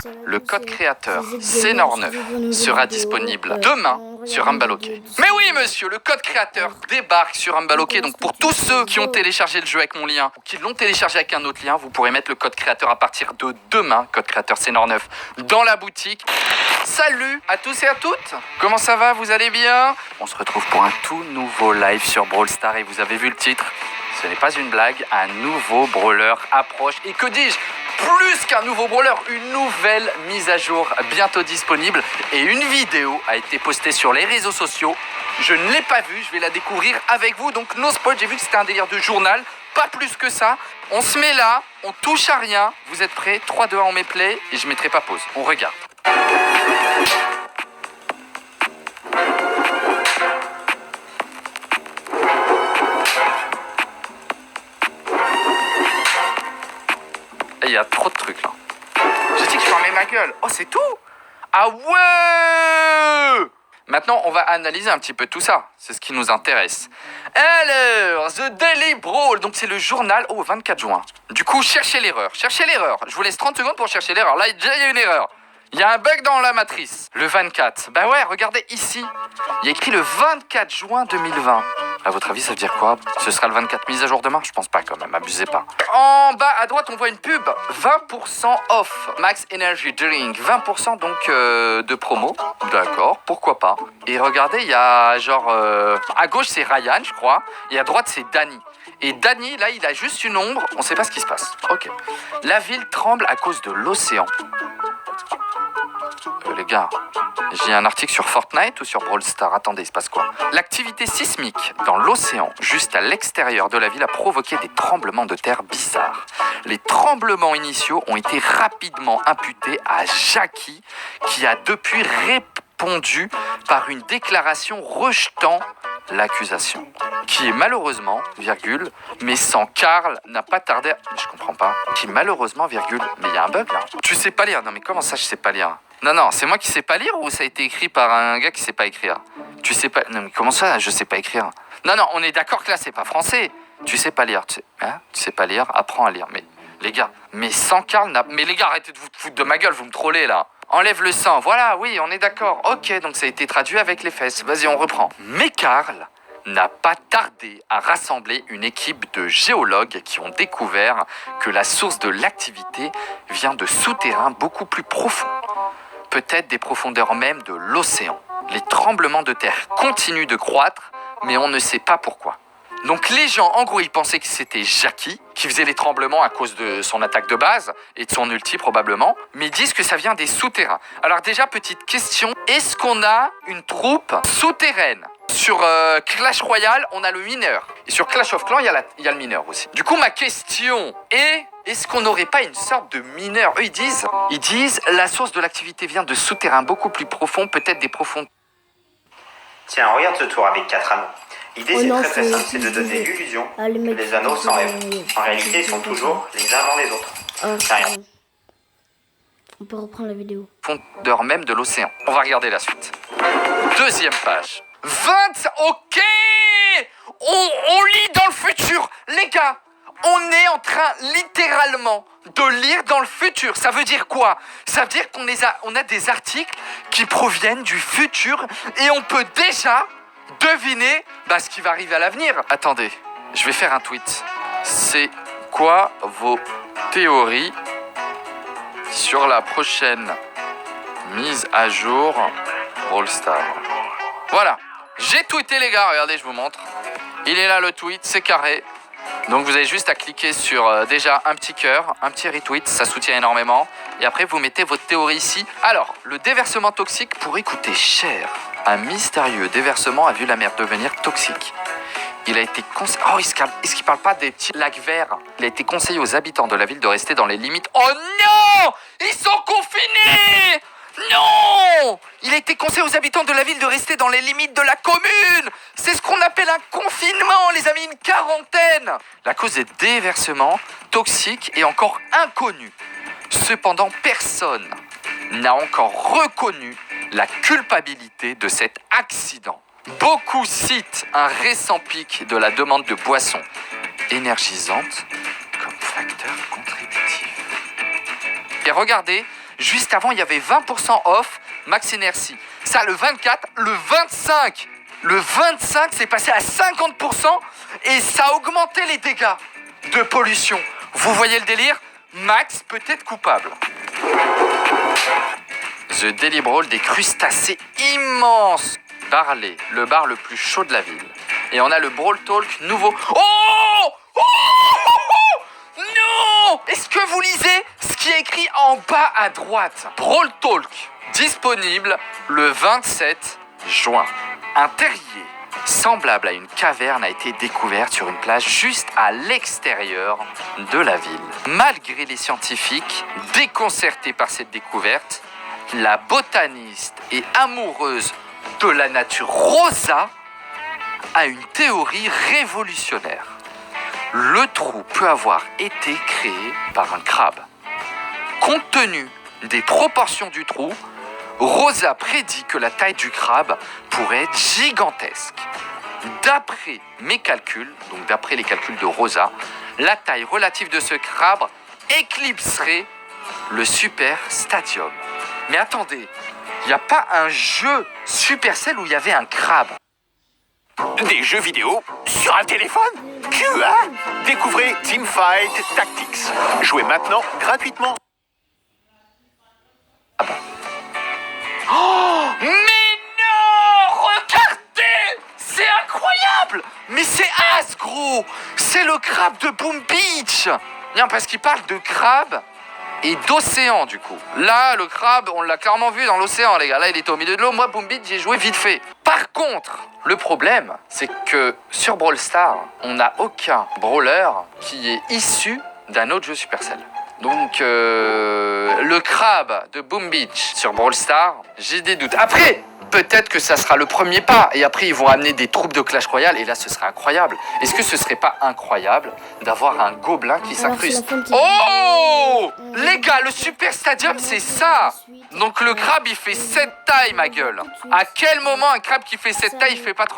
Le code créateur Cénor9 sera disponible demain sur Humbaloké. Mais oui monsieur, le code créateur débarque sur Humbaloké. Donc pour tous ceux qui ont téléchargé le jeu avec mon lien ou qui l'ont téléchargé avec un autre lien, vous pourrez mettre le code créateur à partir de demain, code créateur Cénor9, dans la boutique. Salut à tous et à toutes. Comment ça va, vous allez bien? On se retrouve pour un tout nouveau live sur Brawl Stars et vous avez vu le titre. Ce n'est pas une blague, un nouveau brawler approche. Et que dis-je? Plus qu'un nouveau brawler, une nouvelle mise à jour bientôt disponible. Et une vidéo a été postée sur les réseaux sociaux. Je ne l'ai pas vue, je vais la découvrir avec vous. Donc no spoil, j'ai vu que c'était un délire de journal. Pas plus que ça. On se met là, on touche à rien. Vous êtes prêts? 3, 2, 1, on met play et je mettrai pas pause. On regarde. Il y a trop de trucs là. J'ai dit que je fermais ma gueule. Oh, c'est tout? Ah ouais! Maintenant, on va analyser un petit peu tout ça. C'est ce qui nous intéresse. Alors, The Daily Brawl. Donc, c'est le journal. Oh, 24 juin. Du coup, cherchez l'erreur. Cherchez l'erreur. Je vous laisse 30 secondes pour chercher l'erreur. Là, déjà, il y a une erreur. Il y a un bug dans la matrice. Le 24. Bah ouais, regardez ici. Il y a écrit le 24 juin 2020. À votre avis, ça veut dire quoi? Ce sera le 24 mise à jour demain? Je pense pas quand même, abusez pas. En bas à droite, on voit une pub. 20% off. Max Energy Drink. 20% donc de promo. D'accord, pourquoi pas. Et regardez, il y a genre... à gauche, c'est Ryan, je crois. Et à droite, c'est Danny. Et Danny, là, il a juste une ombre. On sait pas ce qui se passe. Ok. La ville tremble à cause de l'océan. Les gars, j'ai un article sur Fortnite ou sur Brawl Stars? Attendez, il se passe quoi? L'activité sismique dans l'océan, juste à l'extérieur de la ville, a provoqué des tremblements de terre bizarres. Les tremblements initiaux ont été rapidement imputés à Jackie, qui a depuis répondu par une déclaration rejetant l'accusation. Qui est malheureusement, virgule, mais sans Karl n'a pas tardé à... Je comprends pas. Qui malheureusement, virgule, mais il y a un bug là. Tu sais pas lire? Non mais comment ça je sais pas lire? Non, c'est moi qui sais pas lire ou ça a été écrit par un gars qui sait pas écrire? Tu sais pas... Non mais comment ça je sais pas écrire? Non, on est d'accord que là c'est pas français. Tu sais pas lire, tu sais pas lire, apprends à lire. Mais les gars, mais sans Karl n'a... Mais les gars, arrêtez de vous foutre de ma gueule, vous me trollez là. Enlève le sang, voilà, oui, on est d'accord. Ok, donc ça a été traduit avec les fesses. Vas-y, on reprend. Mais Karl n'a pas tardé à rassembler une équipe de géologues qui ont découvert que la source de l'activité vient de souterrains beaucoup plus profonds. Peut-être des profondeurs même de l'océan. Les tremblements de terre continuent de croître, mais on ne sait pas pourquoi. Donc les gens, en gros, ils pensaient que c'était Jackie qui faisait les tremblements à cause de son attaque de base et de son ulti probablement, mais ils disent que ça vient des souterrains. Alors déjà, petite question, est-ce qu'on a une troupe souterraine? Sur Clash Royale, on a le mineur. Et sur Clash of Clans, il y a le mineur aussi. Du coup, ma question est... Est-ce qu'on n'aurait pas une sorte de mineur? Eux, ils disent la source de l'activité vient de souterrains beaucoup plus profonds, peut-être des profonds... Tiens, regarde ce tour avec 4 anneaux. L'idée, c'est très simple, c'est de donner l'illusion que les anneaux s'enlèvent. En réalité, ils sont toujours les uns dans les autres. C'est rien. On peut reprendre la vidéo. Profondeur même de l'océan. On va regarder la suite. Deuxième page. 20... Ok! On lit dans le futur. Les gars, on est en train littéralement de lire dans le futur. Ça veut dire quoi? Ça veut dire qu'on a des articles qui proviennent du futur et on peut déjà deviner ce qui va arriver à l'avenir. Attendez, je vais faire un tweet. C'est quoi vos théories sur la prochaine mise à jour Brawl Stars? Voilà, j'ai tweeté les gars, regardez, je vous montre. Il est là le tweet, c'est carré. Donc vous avez juste à cliquer sur déjà un petit cœur, un petit retweet, ça soutient énormément. Et après vous mettez votre théorie ici. Alors, le déversement toxique pourrait coûter cher. Un mystérieux déversement a vu la mer devenir toxique. Il a été conseillé... Oh, est-ce qu'il parle pas des petits lacs verts? Il a été conseillé aux habitants de la ville de rester dans les limites... Oh non! Ils sont confinés! Non! Il a été conseillé aux habitants de la ville de rester dans les limites de la commune. C'est ce qu'on appelle un confinement, les amis, une quarantaine. La cause des déversements toxiques est encore inconnue. Cependant, personne n'a encore reconnu la culpabilité de cet accident. Beaucoup citent un récent pic de la demande de boissons énergisantes comme facteur contributif. Et regardez, Juste avant, il y avait 20% off Max Energy. Ça, le 24, le 25. Le 25, c'est passé à 50% et ça a augmenté les dégâts de pollution. Vous voyez le délire? Max peut être coupable. The Daily Brawl, des crustacés immenses. Barley, le bar le plus chaud de la ville. Et on a le Brawl Talk nouveau. Oh! Non! Est-ce que vous lisez ce qui est écrit en bas à droite? Brawl Talk, disponible le 27 juin. Un terrier semblable à une caverne a été découvert sur une plage juste à l'extérieur de la ville. Malgré les scientifiques déconcertés par cette découverte, la botaniste et amoureuse de la nature Rosa a une théorie révolutionnaire. Le trou peut avoir été créé par un crabe. Compte tenu des proportions du trou, Rosa prédit que la taille du crabe pourrait être gigantesque. D'après mes calculs, donc d'après les calculs de Rosa, la taille relative de ce crabe éclipserait le Super Stadium. Mais attendez, il n'y a pas un jeu Supercell où il y avait un crabe? Des jeux vidéo sur un téléphone? Quoi? Découvrez Teamfight Tactics. Jouez maintenant gratuitement. Oh, mais non! Regardez! C'est incroyable! Mais c'est As, gros! C'est le crabe de Boom Beach! Non, parce qu'il parle de crabe et d'océan, du coup. Là, le crabe, on l'a clairement vu dans l'océan, les gars. Là, il était au milieu de l'eau. Moi, Boom Beach, j'ai joué vite fait. Par contre, le problème, c'est que sur Brawl Stars, on n'a aucun brawler qui est issu d'un autre jeu Supercell. Donc, le crabe de Boom Beach sur Brawl Stars, j'ai des doutes. Après, peut-être que ça sera le premier pas. Et après, ils vont amener des troupes de Clash Royale. Et là, ce serait incroyable. Est-ce que ce serait pas incroyable d'avoir un gobelin qui s'incruste? Oh! Les gars, le Super Stadium, c'est ça! Donc, le crabe, il fait cette taille, ma gueule. À quel moment un crabe qui fait cette taille, il fait pas trop